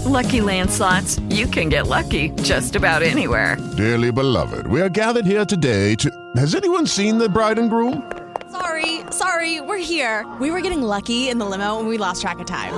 Lucky Land Slots, you can get lucky just about anywhere. Dearly beloved, we are gathered here today to... Has anyone seen the bride and groom? Sorry, we're here. We were getting lucky in the limo and we lost track of time.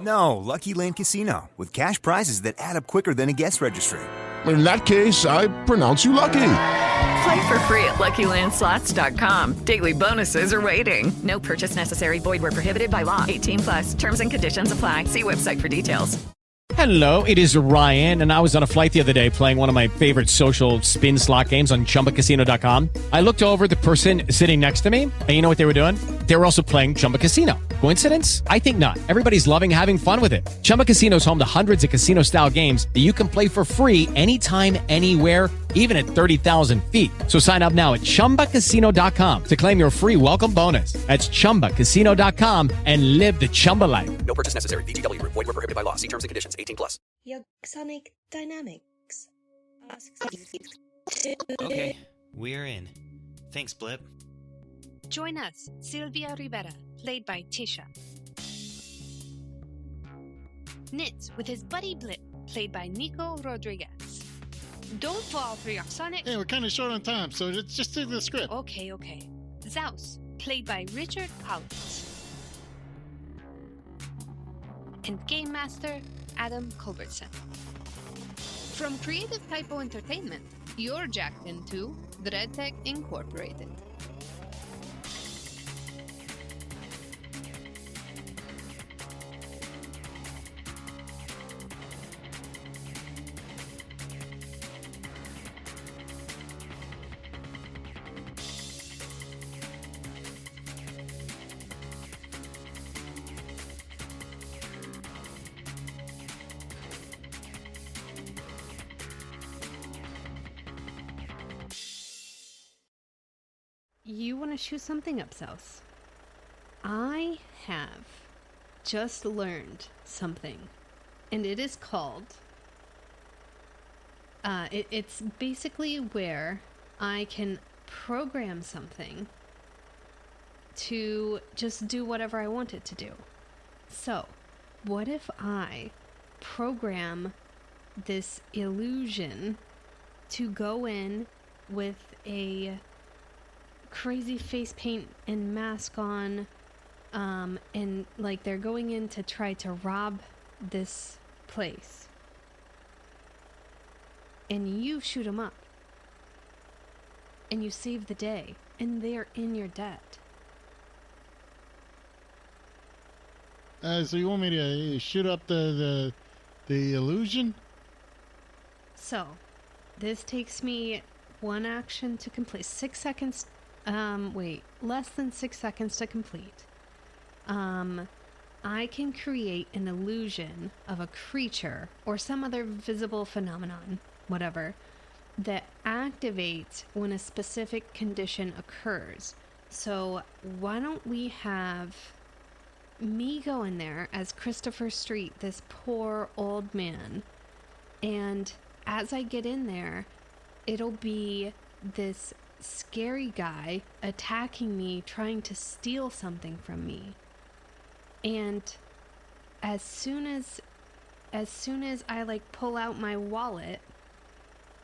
No, Lucky Land Casino, with cash prizes that add up quicker than a guest registry. In that case, I pronounce you lucky. Play for free at LuckyLandSlots.com. Daily bonuses are waiting. No purchase necessary. Void where prohibited by law. 18+. Terms and conditions apply. See website for details. Hello, it is Ryan, and I was on a flight the other day playing one of my favorite social spin slot games on ChumbaCasino.com. I looked over at the person sitting next to me, and you know what they were doing? They were also playing Chumba Casino. Coincidence? I think not. Everybody's loving having fun with it. Chumba Casino is home to hundreds of casino-style games that you can play for free anytime, anywhere, even at 30,000 feet. So sign up now at ChumbaCasino.com to claim your free welcome bonus. That's ChumbaCasino.com and live the Chumba life. No purchase necessary. VGW. Void where prohibited by law. See terms and conditions. 18+. Yogsonik Dynamics. Okay, we're in. Thanks, Blip. Join us, Sylvia Rivera, played by Tisha. Nitz with his buddy Blip, played by Nico Rodriguez. Don't fall for Yogsonik. Hey, we're kind of short on time, so just do the script. Okay. Z.OUS, played by Richard Collins. And Game Master, Adam Culbertson. From Creative Typo Entertainment, you're jacked into Dreadtech Incorporated. You want to shoot something up, Z.OUS? I have just learned something, and it is called... it's basically where I can program something to just do whatever I want it to do. So, what if I program this illusion to go in with a crazy face paint and mask on, and like they're going in to try to rob this place, and you shoot them up and you save the day and they're in your debt. So you want me to shoot up the illusion? So This takes me one action to complete. 6 seconds. Less than 6 seconds to complete. I can create an illusion of a creature or some other visible phenomenon, whatever, that activates when a specific condition occurs. So why don't we have me go in there as Christopher Street, this poor old man, and as I get in there, it'll be this scary guy attacking me, trying to steal something from me. And as soon as I pull out my wallet,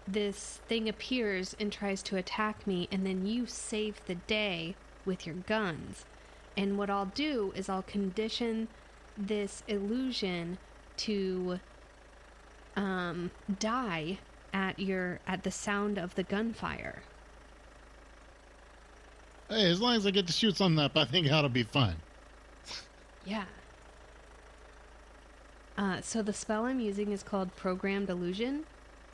this thing appears and tries to attack me, and then you save the day with your guns. And what I'll do is I'll condition this illusion to die at the sound of the gunfire. Hey, as long as I get to shoot something up, I think it ought to be fun. Yeah. So the spell I'm using is called Programmed Illusion.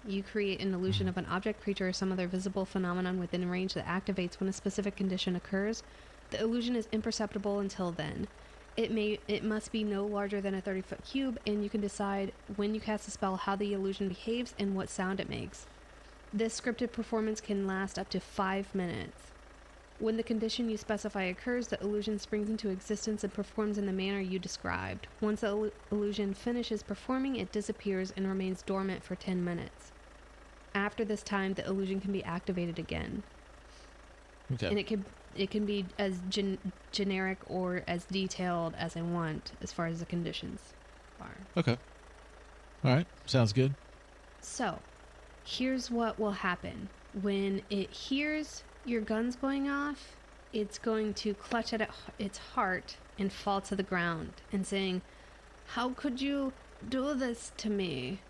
You create an illusion of an object, creature, or some other visible phenomenon within range that activates when a specific condition occurs. The illusion is imperceptible until then. It must be no larger than a 30-foot cube, and you can decide when you cast a spell how the illusion behaves and what sound it makes. This scripted performance can last up to 5 minutes. When the condition you specify occurs, the illusion springs into existence and performs in the manner you described. Once the illusion finishes performing, it disappears and remains dormant for 10 minutes. After this time, the illusion can be activated again. Okay. And it can be as generic or as detailed as I want as far as the conditions are. Okay. All right. Sounds good. So, here's what will happen. When it hears your guns going off, it's going to clutch at its heart and fall to the ground and saying, "How could you do this to me?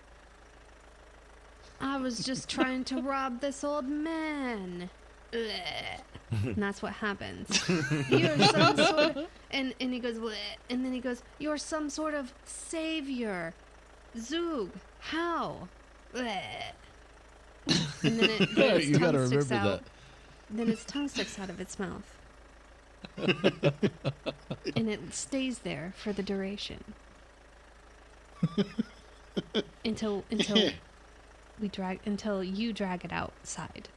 I was just trying to rob this old man." And that's what happens. You're some sort of, and he goes, "Bleh," and then he goes, "You're some sort of savior. Zug, how?" Bleh. And then its you gotta tongue sticks remember out. that. Then its tongue sticks out of its mouth. And it stays there for the duration. until you drag it outside.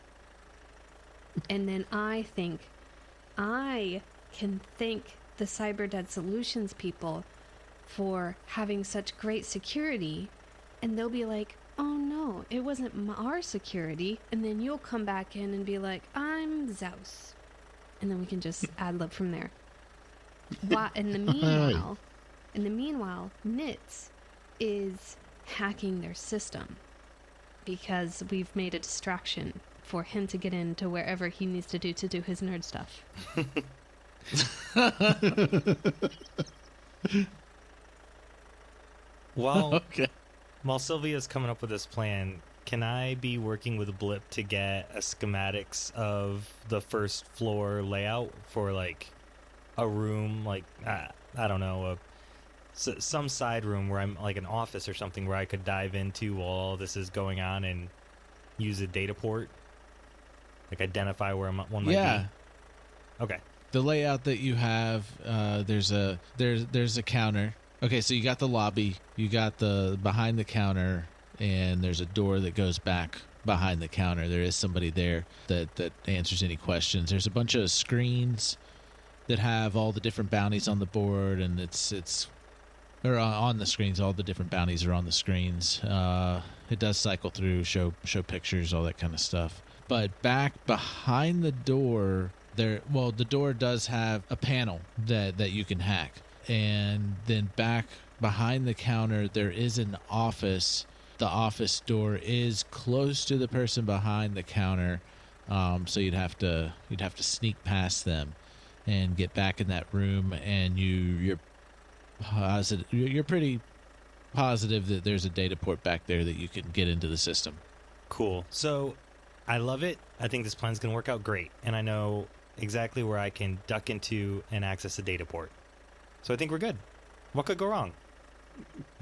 And then I can thank the CyberDead Solutions people for having such great security, and they'll be like, "Oh no, it wasn't our security," and then you'll come back in and be like, "I'm Z.OUS," and then we can just ad-lib from there. In the meanwhile, Nitz is hacking their system because we've made a distraction for him to get into wherever he needs to do his nerd stuff. While Sylvia's coming up with this plan, can I be working with Blip to get a schematics of the first floor layout for like a room, like I don't know, some side room where I'm like an office or something where I could dive into while all this is going on and use a data port, like identify where one might be. Okay. The layout that you have, there's a counter. Okay, so you got the lobby, you got the behind the counter, and there's a door that goes back behind the counter. There is somebody there that answers any questions. There's a bunch of screens that have all the different bounties on the board, and or on the screens. All the different bounties are on the screens. It does cycle through, show pictures, all that kind of stuff. But back behind the door, the door does have a panel that you can hack. And then back behind the counter, there is an office. The office door is close to the person behind the counter, so you'd have to sneak past them and get back in that room. And you're pretty positive that there's a data port back there that you can get into the system. Cool. So I love it. I think this plan's going to work out great, and I know exactly where I can duck into and access a data port. So I think we're good. What could go wrong?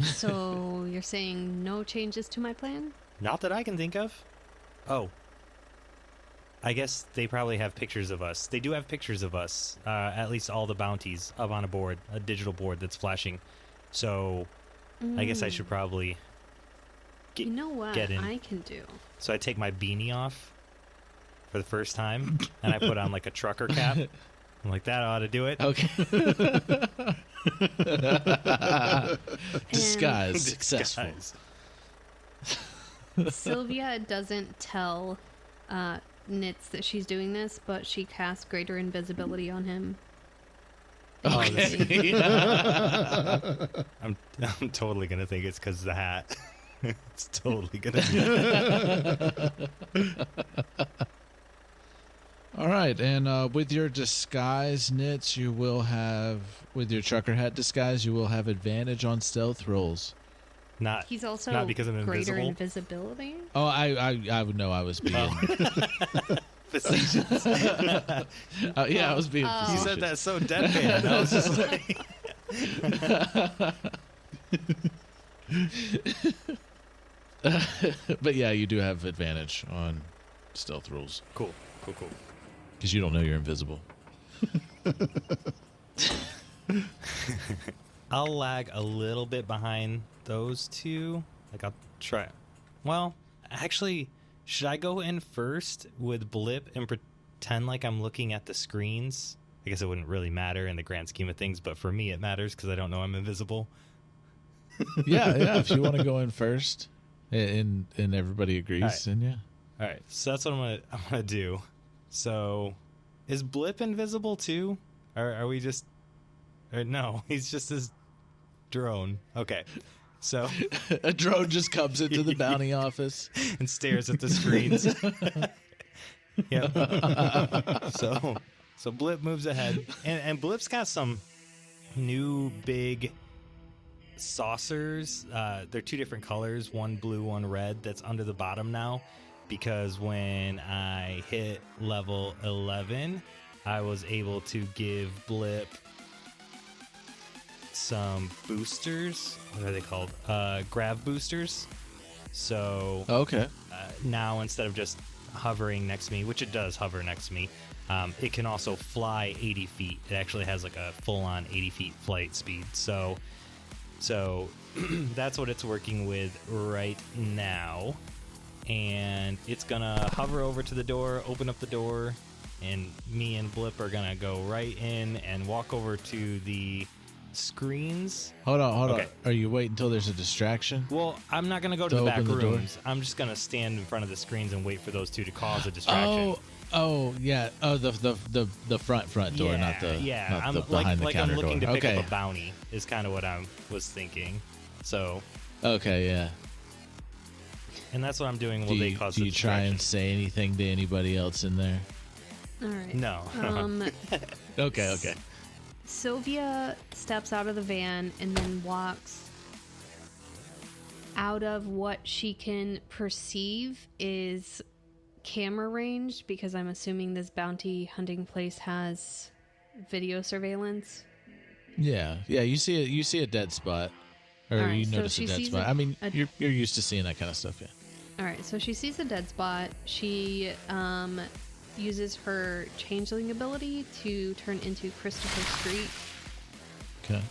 So you're saying no changes to my plan? Not that I can think of. Oh. I guess they probably have pictures of us. They do have pictures of us, at least all the bounties up on a digital board that's flashing. So I guess I should probably You know what get in. I can do? So I take my beanie off for the first time, and I put on like a trucker cap. I'm like, that ought to do it. Okay. Disguise successful. Sylvia doesn't tell Nitz that she's doing this, but she casts greater invisibility on him. Okay. I'm totally gonna think it's because of the hat. It's totally gonna be. All right, and with your disguise, Nitz, you will have, with your trucker hat disguise, you will have advantage on stealth rolls. He's also not because I'm greater invisible. invisibility. Oh, I would know I was being facetious. Yeah, I was being facetious. You said that so deadpan. I was just like. But yeah, you do have advantage on stealth rolls. Cool. Because you don't know you're invisible. I'll lag a little bit behind those two. Like, I'll try. Well, actually, should I go in first with Blip and pretend like I'm looking at the screens? I guess it wouldn't really matter in the grand scheme of things, but for me it matters because I don't know I'm invisible. Yeah. If you want to go in first, and everybody agrees, right. then yeah. All right, so that's what I'm gonna do. So, is Blip invisible too? Or are we just... Or no, he's just this drone. Okay. So a drone just comes into the bounty office and stares at the screens. Yep. So Blip moves ahead, and Blip's got some new big saucers. They're two different colors, one blue, one red, that's under the bottom now, because when I hit level 11, I was able to give Blip some boosters. What are they called? Grav boosters. So okay. Now instead of just hovering next to me, which it does hover next to me, it can also fly 80 feet. It actually has like a full-on 80 feet flight speed. So that's what it's working with right now. And it's gonna hover over to the door, open up the door, and me and Blip are gonna go right in and walk over to the screens. Hold on. Are you waiting until there's a distraction? Well, I'm not gonna go to the back rooms. I'm just gonna stand in front of the screens and wait for those two to cause a distraction. Oh yeah. Oh, the front door, not the behind the counter I'm looking door. to pick up a bounty is kind of what I was thinking. So okay, yeah. And that's what I'm doing while they cause the distraction. Do you try and say anything to anybody else in there? All right. No. Okay. Sylvia steps out of the van and then walks out of what she can perceive is camera range, because I'm assuming this bounty hunting place has video surveillance. Yeah. You see a dead spot, or right, you so notice a dead spot. I mean, you're used to seeing that kind of stuff, yeah. All right, so she sees a dead spot. She uses her changeling ability to turn into Christopher Street. Okay.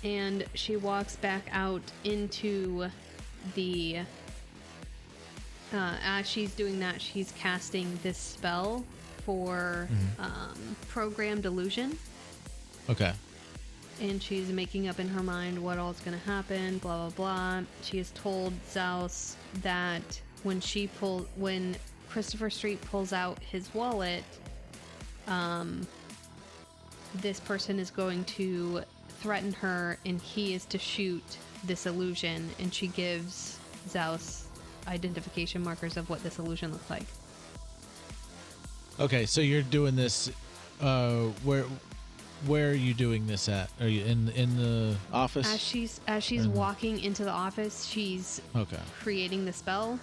And she walks back out into the... as she's doing that, she's casting this spell for Programmed Illusion. Okay. And she's making up in her mind what all's going to happen, blah, blah, blah. She has told Z.OUS that when Christopher Street pulls out his wallet, this person is going to threaten her, and he is to shoot this illusion, and she gives Z.OUS identification markers of what this illusion looks like. Okay, so you're doing this, where are you doing this at? Are you in the office? As she's walking into the office, she's creating the spell.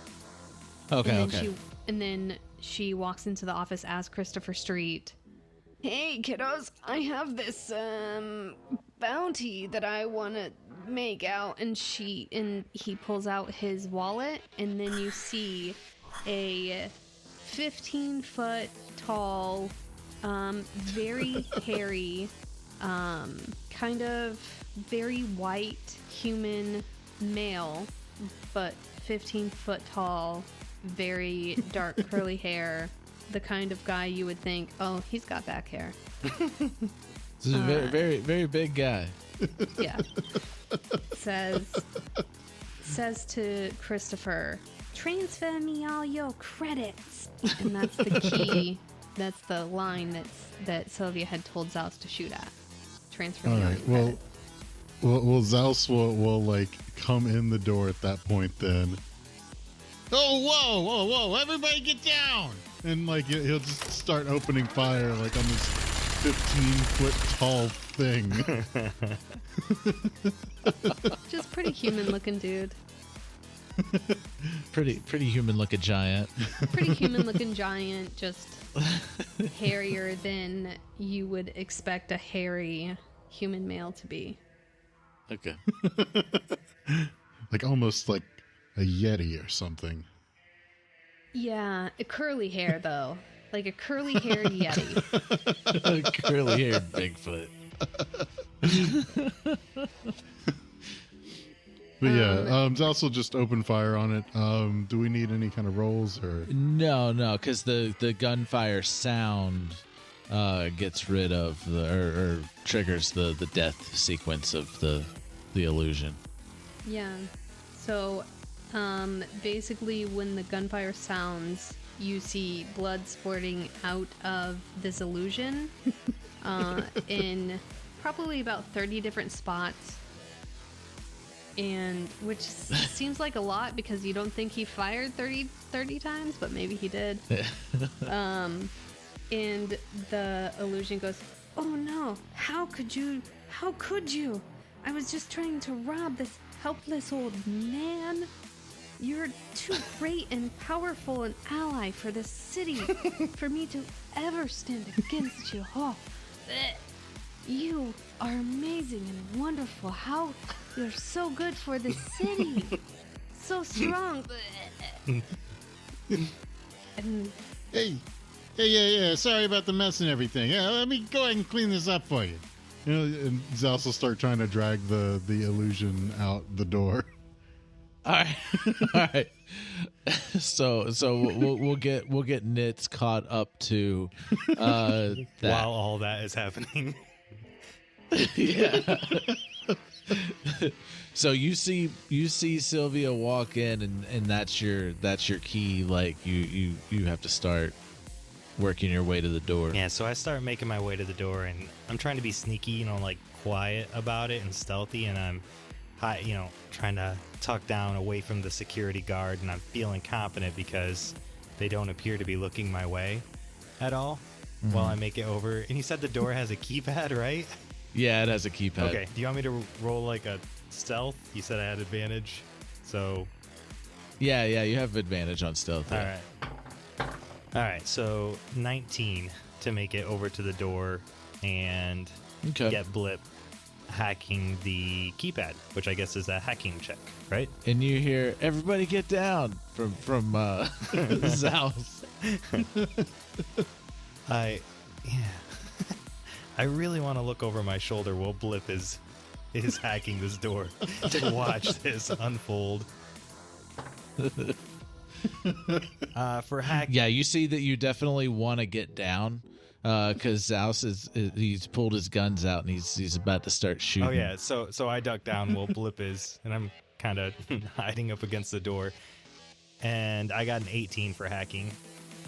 Okay. And then she walks into the office as Christopher Street. Hey, kiddos, I have this bounty that I want to make out, and he pulls out his wallet, and then you see a 15-foot tall, very hairy, kind of very white human male, but 15-foot tall, very dark curly hair, the kind of guy you would think, oh, he's got back hair. This is a very, very, very big guy. Yeah. Says to Christopher, transfer me all your credits. And that's the key. That's the line that Sylvia had told Z.OUS to shoot at. Transfer me all your credits. Well, Z.OUS will like come in the door at that point then. Oh, whoa, everybody get down! And like he'll just start opening fire like on this 15-foot tall thing. Just pretty human looking dude. Pretty human looking giant. Pretty human looking giant, just hairier than you would expect a hairy human male to be. Okay. Like almost like a Yeti or something. Yeah, a curly hair though. Like a curly haired Yeti. A curly haired Bigfoot. But yeah, Z.OUS will just open fire on it. Do we need any kind of rolls or? No, because the gunfire sound gets rid of or triggers the death sequence of the illusion. Yeah. So basically when the gunfire sounds, you see blood spurting out of this illusion in probably about 30 different spots. and which seems like a lot because you don't think he fired 30 times, but maybe he did. And the illusion goes, "Oh no, how could you? I was just trying to rob this helpless old man. You're too great and powerful an ally for this city for me to ever stand against you. Oh, you are amazing and wonderful. How you're so good for the city. So strong." And Yeah. Sorry about the mess and everything. Yeah, let me go ahead and clean this up for you. And Z.OUS will start trying to drag the illusion out the door. All right. So we'll get Nits caught up to that. While all that is happening. Yeah. So you see Sylvia walk in, and that's your key. Like you have to start working your way to the door. Yeah, so I start making my way to the door, and I'm trying to be sneaky, like quiet about it and stealthy, and I'm trying to tuck down away from the security guard, and I'm feeling confident because they don't appear to be looking my way at all while I make it over. And you said the door has a keypad, right? Yeah, it has a keypad. Okay, do you want me to roll like a stealth? You said I had advantage, so... Yeah, you have advantage on stealth. Yeah. All right, so 19 to make it over to the door and get Blip hacking the keypad, which I guess is a hacking check, right? And you hear, "Everybody get down," from Z.OUS. I really want to look over my shoulder while Blip is hacking this door to watch this unfold. For hack, yeah, you see that you definitely want to get down because Z.OUS he's pulled his guns out and he's about to start shooting. Oh yeah, so I duck down while Blip is, and I'm kind of hiding up against the door, and I got an 18 for hacking.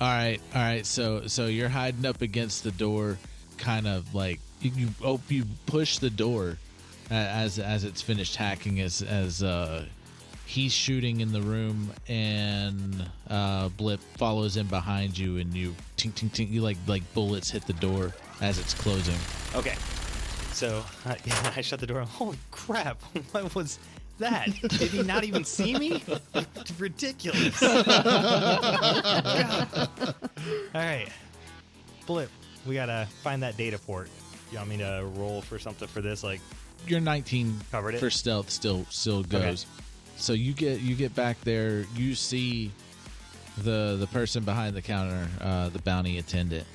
All right. So you're hiding up against the door, kind of like you push the door as it's finished hacking as he's shooting in the room, and Blip follows in behind you, and you tink tink tink, you like bullets hit the door as it's closing. Okay, so I shut the door. Holy crap! What was that? Did he not even see me? It's ridiculous. God. All right, Blip, we gotta find that data port. You want me to roll for something for this? Like your 19 covered it for stealth still goes. Okay. So you get back there. You see the person behind the counter, the bounty attendant,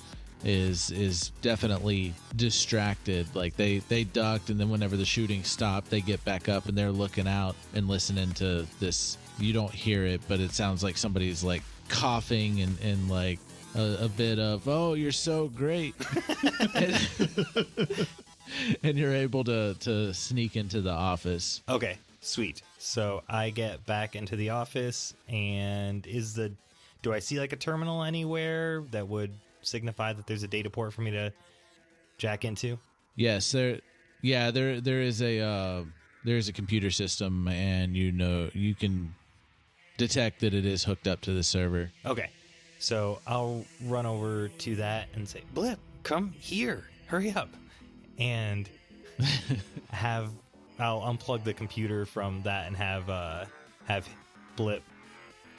is definitely distracted. Like they ducked, and then whenever the shooting stopped, they get back up and they're looking out and listening to this. You don't hear it, but it sounds like somebody's like coughing and like a bit of, "Oh, you're so great," and you're able to sneak into the office. Okay. Sweet. So I get back into the office, and do I see like a terminal anywhere that would signify that there's a data port for me to jack into? Yes, there is a computer system, and you can detect that it is hooked up to the server. Okay. So I'll run over to that and say, "Blip, come here. Hurry up." And I'll unplug the computer from that and have Blip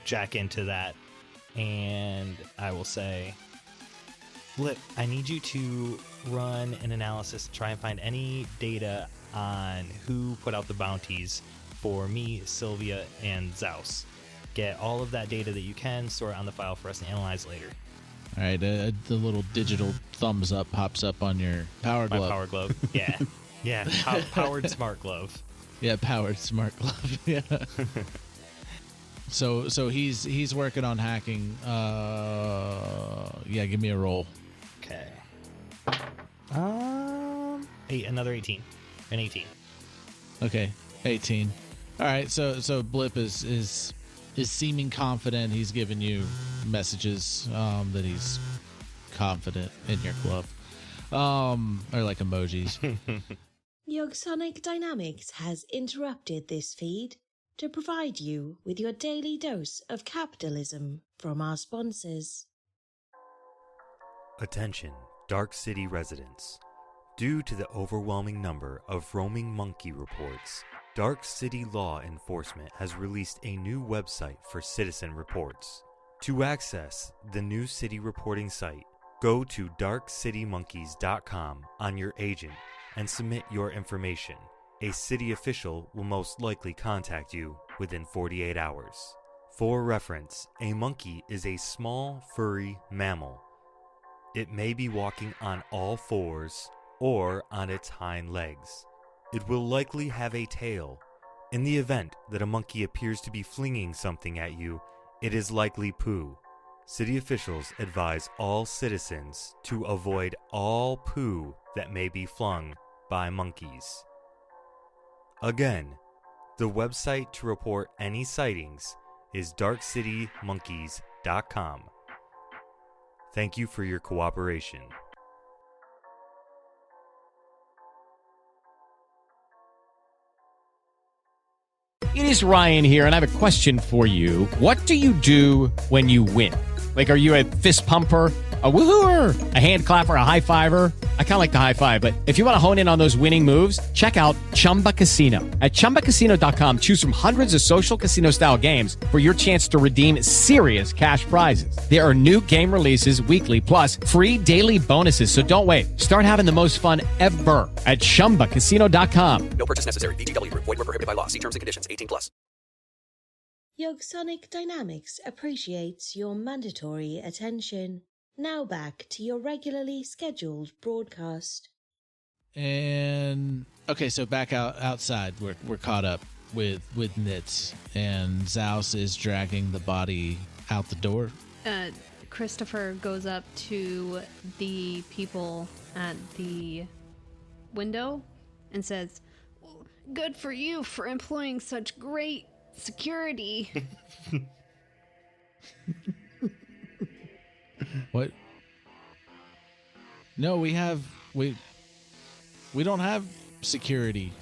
jack into that, and I will say, "Blip, I need you to run an analysis, try and find any data on who put out the bounties for me, Sylvia, and Z.OUS. Get all of that data that you can, store it on the file for us to analyze later." All right, the little digital thumbs up pops up on your power glove. My power glove, yeah. Yeah, powered smart glove. Yeah, powered smart glove. Yeah. So he's working on hacking. Yeah, give me a roll. Okay. Another 18. An 18. Okay, 18. All right. So Blip is seeming confident. He's giving you messages that he's confident in your glove, or like emojis. Yogsonik Dynamics has interrupted this feed to provide you with your daily dose of capitalism from our sponsors. Attention, Dark City residents. Due to the overwhelming number of roaming monkey reports, Dark City Law Enforcement has released a new website for citizen reports. To access the new city reporting site, go to darkcitymonkeys.com on your agent and submit your information. A city official will most likely contact you within 48 hours. For reference, a monkey is a small, furry mammal. It may be walking on all fours or on its hind legs. It will likely have a tail. In the event that a monkey appears to be flinging something at you, it is likely poo. City officials advise all citizens to avoid all poo that may be flung by monkeys. Again, the website to report any sightings is darkcitymonkeys.com. Thank you for your cooperation. It is Ryan here, and I have a question for you. What do you do when you win? Like, are you a fist pumper, a woohooer, a hand clapper, a high fiver? I kind of like the high five, but if you want to hone in on those winning moves, check out Chumba Casino. At ChumbaCasino.com, choose from hundreds of social casino-style games for your chance to redeem serious cash prizes. There are new game releases weekly, plus free daily bonuses, so don't wait. Start having the most fun ever at ChumbaCasino.com. No purchase necessary. VGW Group. Void where prohibited by law. See terms and conditions. 18+. Yogsonik Dynamics appreciates your mandatory attention. Now back to your regularly scheduled broadcast. And okay, so back outside, we're caught up with Nitz, and Z.OUS is dragging the body out the door. Christopher goes up to the people at the window and says, "Good for you for employing such great security." What? No, we don't have security.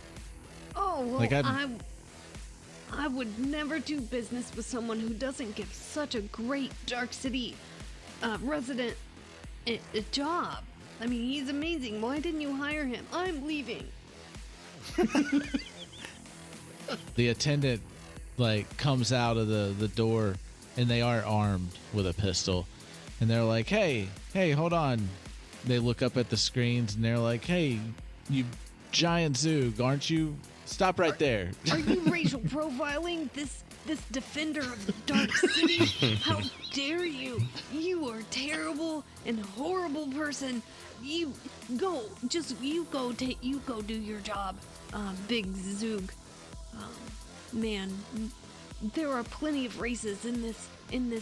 Oh, well, Like I would never do business with someone who doesn't give such a great Dark City resident a job. I mean, he's amazing. Why didn't you hire him? I'm leaving. The attendant comes out of the door, and they are armed with a pistol, and they're like, hey, hold on. They look up at the screens, and they're like, hey, you giant Zoog, aren't you? Stop right there. Are you racial profiling this defender of the Dark City? How dare you? You are a terrible and horrible person. You go do your job, Big Zoog. Man, there are plenty of races in this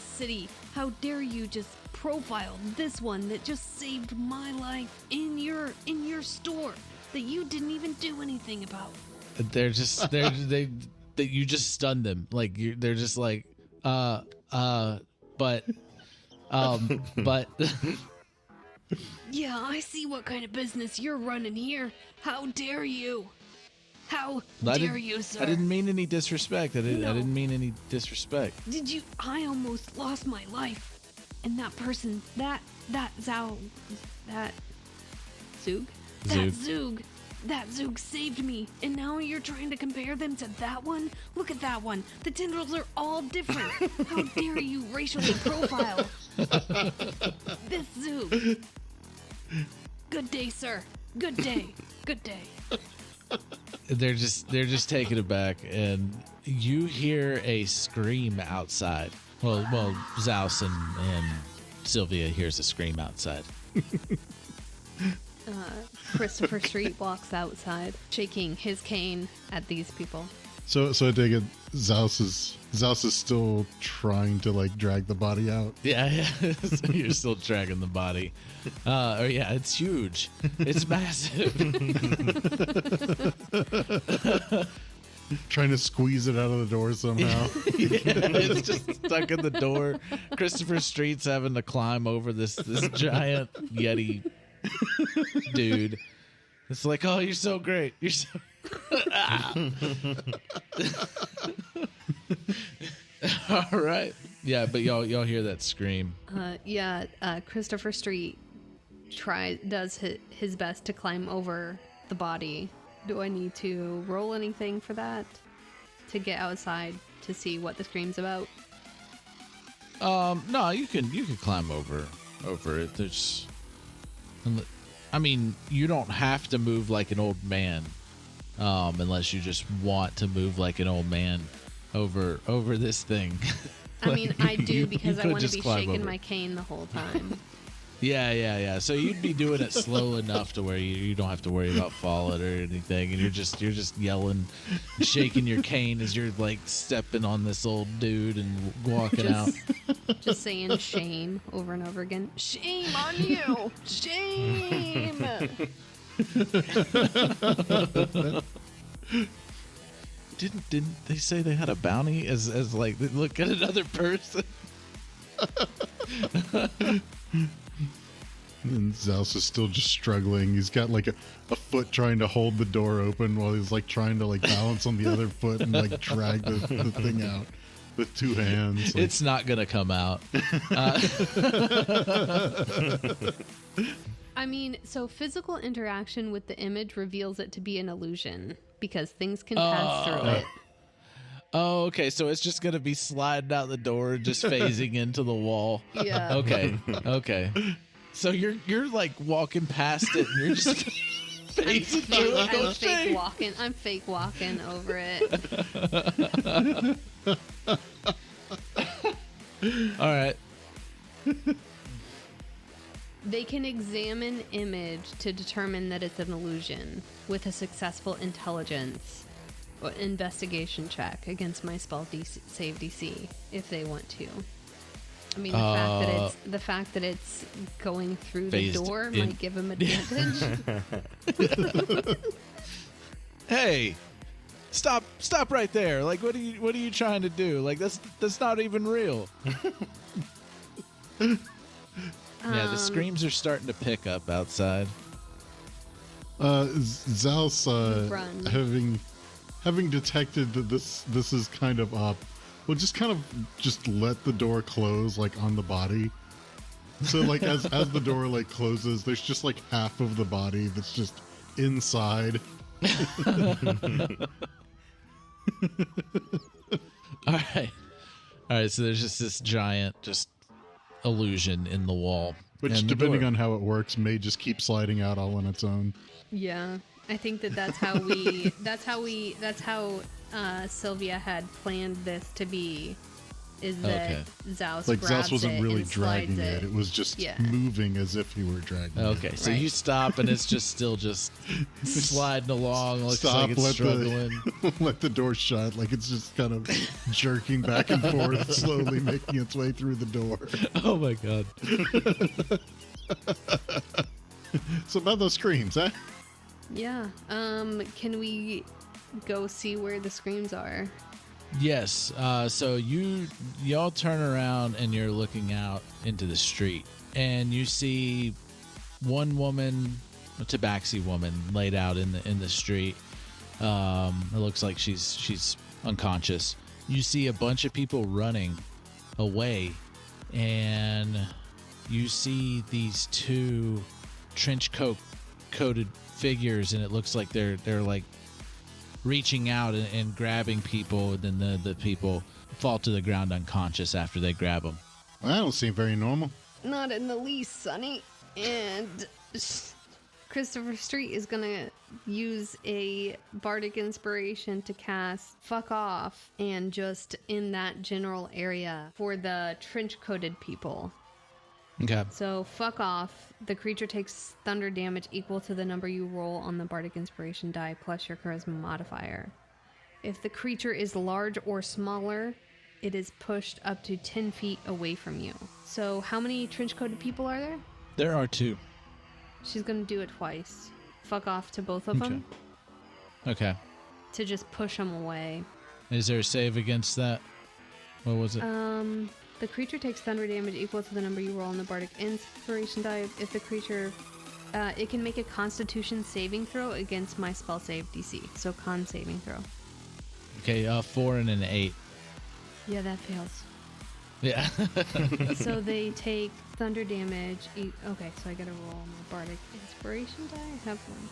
city. How dare you just profile this one that just saved my life in your store that you didn't even do anything about? They're just that you just stunned them. They're just like, but. Yeah, I see what kind of business you're running here. How dare you? How dare you, sir? I didn't mean any disrespect. I didn't mean any disrespect. Did you? I almost lost my life. And that person, that Zoog saved me. And now you're trying to compare them to that one? Look at that one. The tendrils are all different. How dare you racially profile this Zoog? Good day, sir. Good day. Good day. They're just taken aback, and you hear a scream outside. Well, Z.OUS and Sylvia hears a scream outside. Christopher Street walks outside, shaking his cane at these people. So I take it Z.OUS is still trying to drag the body out. Yeah. So you're still dragging the body. Yeah, it's huge. It's massive. Trying to squeeze it out of the door somehow. Yeah, it's just stuck in the door. Christopher Street's having to climb over this giant Yeti dude. It's like, oh, you're so great. You're so. All right. Yeah, but y'all hear that scream. Christopher Street does his best to climb over the body. Do I need to roll anything for that to get outside to see what the scream's about? No, you can climb over it. I mean, you don't have to move like an old man, unless you just want to move like an old man over this thing. I mean, I do because I want to be shaking over. my cane the whole time. Yeah. So you'd be doing it slow enough to where you don't have to worry about falling or anything, and you're just yelling, shaking your cane as you're like stepping on this old dude and walking out. Just saying shame over and over again. Shame on you! Shame! Didn't they say they had a bounty as like they look at another person? And Z.OUS is still just struggling. He's got like a foot trying to hold the door open while he's like trying to like balance on the other foot and like drag the thing out with two hands. Like. It's not gonna come out. I mean, so physical interaction with the image reveals it to be an illusion because things can pass through it. Oh, okay. So it's just gonna be sliding out the door, just phasing into the wall. Yeah. Okay. So you're like walking past it, and you're just phasing through it. I'm fake walking over it. All right. They can examine image to determine that it's an illusion with a successful intelligence or investigation check against my spell save DC if they want to. I mean, the fact that it's going through the door might give them advantage. Hey, stop right there! Like, what are you trying to do? Like, that's not even real. Yeah, the screams are starting to pick up outside. Z.OUS, having detected that this is kind of up, will just let the door close like on the body. So like as the door like closes, there's just like half of the body that's just inside. All right. So there's just this giant illusion in the wall, which depending on how it works may just keep sliding out all on its own. Yeah, I think that's how Sylvia had planned this to be. Is that Z.OUS like grabs Z.OUS wasn't it really and dragging slides it. It was just moving as if he were dragging it. Okay, so you stop and it's just still sliding along. Looks Stop, like it's struggling. Let the door shut. Like it's just kind of jerking back and forth, slowly making its way through the door. Oh my god. So about those screams, huh? Yeah. Can we go see where the screams are? Yes. So y'all turn around and you're looking out into the street, and you see one woman, a tabaxi woman, laid out in the street. It looks like she's unconscious. You see a bunch of people running away, and you see these two trench coated figures, and it looks like they're like reaching out and grabbing people, and then the people fall to the ground unconscious after they grab them. Well, that don't seem very normal. Not in the least, Sonny. And Christopher Street is gonna use a bardic inspiration to cast Fuck Off, and just in that general area for the trench-coated people. Okay. So Fuck Off. The creature takes thunder damage equal to the number you roll on the bardic inspiration die plus your charisma modifier. If the creature is large or smaller, it is pushed up to 10 feet away from you. So how many trench-coated people are there? There are two. She's going to do it twice. Fuck Off to both of them. Okay. To just push them away. Is there a save against that? What was it? The creature takes thunder damage equal to the number you roll on the bardic inspiration die. If the creature It can make a Constitution saving throw against my spell save DC. So con saving throw. Okay, 4 and an 8. Yeah, that fails. Yeah. So they take thunder damage. Okay, so I gotta roll my bardic inspiration die. I have one.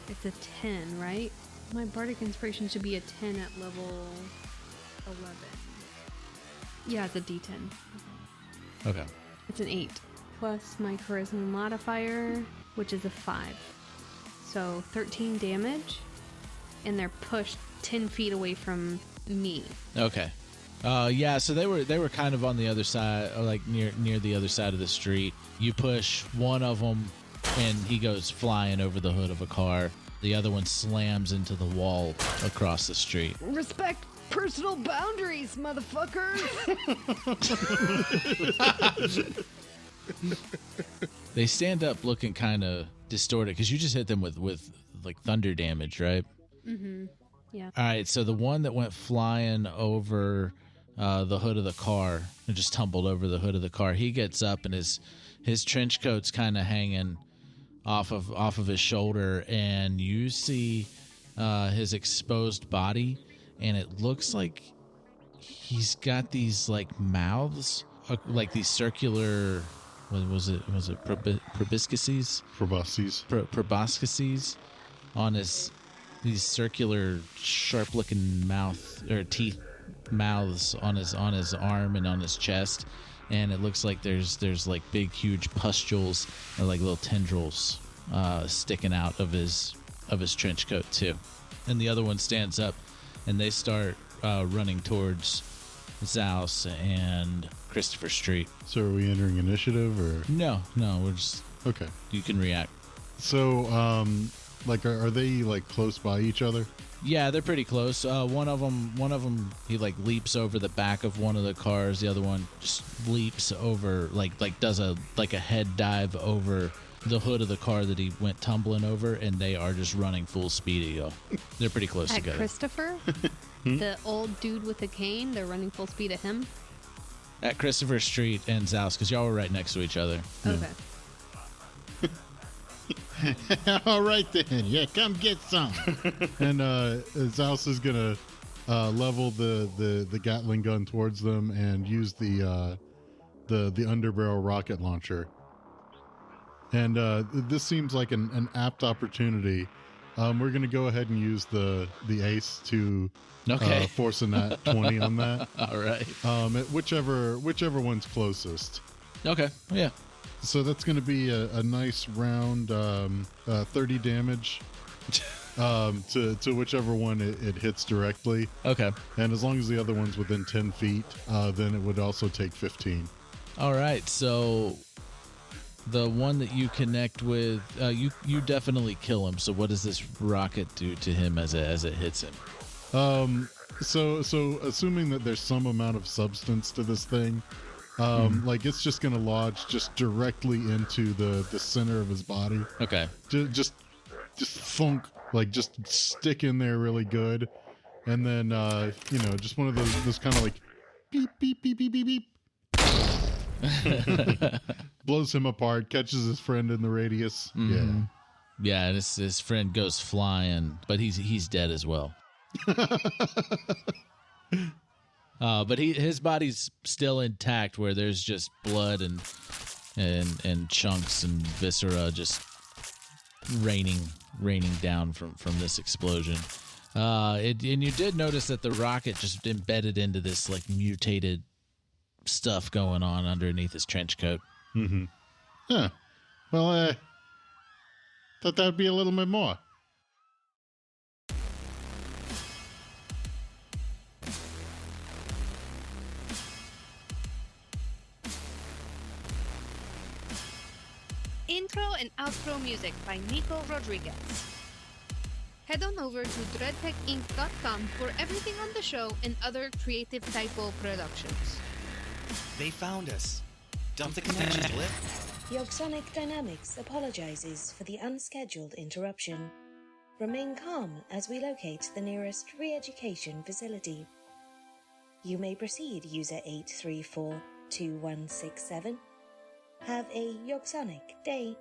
It's a 10, right? My bardic inspiration should be a 10 at level 11. Yeah, it's a D10. Okay. It's an 8 plus my charisma modifier, which is a 5. So 13 damage, and they're pushed 10 feet away from me. Okay. Yeah, so they were kind of on the other side, or like near the other side of the street. You push one of them, and he goes flying over the hood of a car. The other one slams into the wall across the street. Respect personal boundaries, motherfuckers! They stand up looking kind of distorted because you just hit them with like thunder damage, right? Mm-hmm. Yeah. All right, so the one that went flying over the hood of the car and just tumbled over the hood of the car, he gets up and his trench coat's kind of hanging off of his shoulder, and you see his exposed body, and it looks like he's got these like mouths, like these circular. What was it? Was it proboscises? Proboscises on these circular, sharp-looking teeth mouths on his arm and on his chest, and it looks like there's like big, huge pustules and like little tendrils sticking out of his trench coat too. And the other one stands up, and they start running towards Z.OUS and Christopher Street. So are we entering initiative or? No, we're just... Okay. You can react. So, like, are they, like, close by each other? Yeah, they're pretty close. One of them, he, like, leaps over the back of one of the cars. The other one just leaps over, like does a head dive over the hood of the car that he went tumbling over, and they are just running full speed. They're pretty close At together. Christopher? The old dude with the cane, they're running full speed at him? At Christopher Street and Z.OUS, because y'all were right next to each other. Okay. All right then, yeah, come get some. And Z.OUS is gonna level the Gatling gun towards them and use the underbarrel rocket launcher. And this seems like an apt opportunity. We're gonna go ahead and use the ace to force a nat 20 on that. All right. Whichever one's closest. Okay. Yeah. So that's going to be a nice round 30 damage to whichever one it hits directly. Okay. And as long as the other one's within 10 feet, then it would also take 15. All right. So the one that you connect with, you definitely kill him. So what does this rocket do to him as it hits him? So assuming that there's some amount of substance to this thing, like it's just gonna lodge just directly into the center of his body. Okay. Just funk, like just stick in there really good, and then just one of those kind of like beep beep beep beep beep beep. Blows him apart, catches his friend in the radius. Mm-hmm. Yeah, and his friend goes flying, but he's dead as well. But his body's still intact, where there's just blood and chunks and viscera just raining down from this explosion. And you did notice that the rocket just embedded into this like mutated stuff going on underneath his trench coat. Mm-hmm. Huh. Well, thought that'd be a little bit more. Intro and outro music by Nico Rodriguez. Head on over to dreadtechinc.com for everything on the show and other Creative Typo productions. They found us. Dump the connections, Blip. Yogsonik Dynamics apologizes for the unscheduled interruption. Remain calm as we locate the nearest re-education facility. You may proceed, user 8342167. Have a Yogsonik day.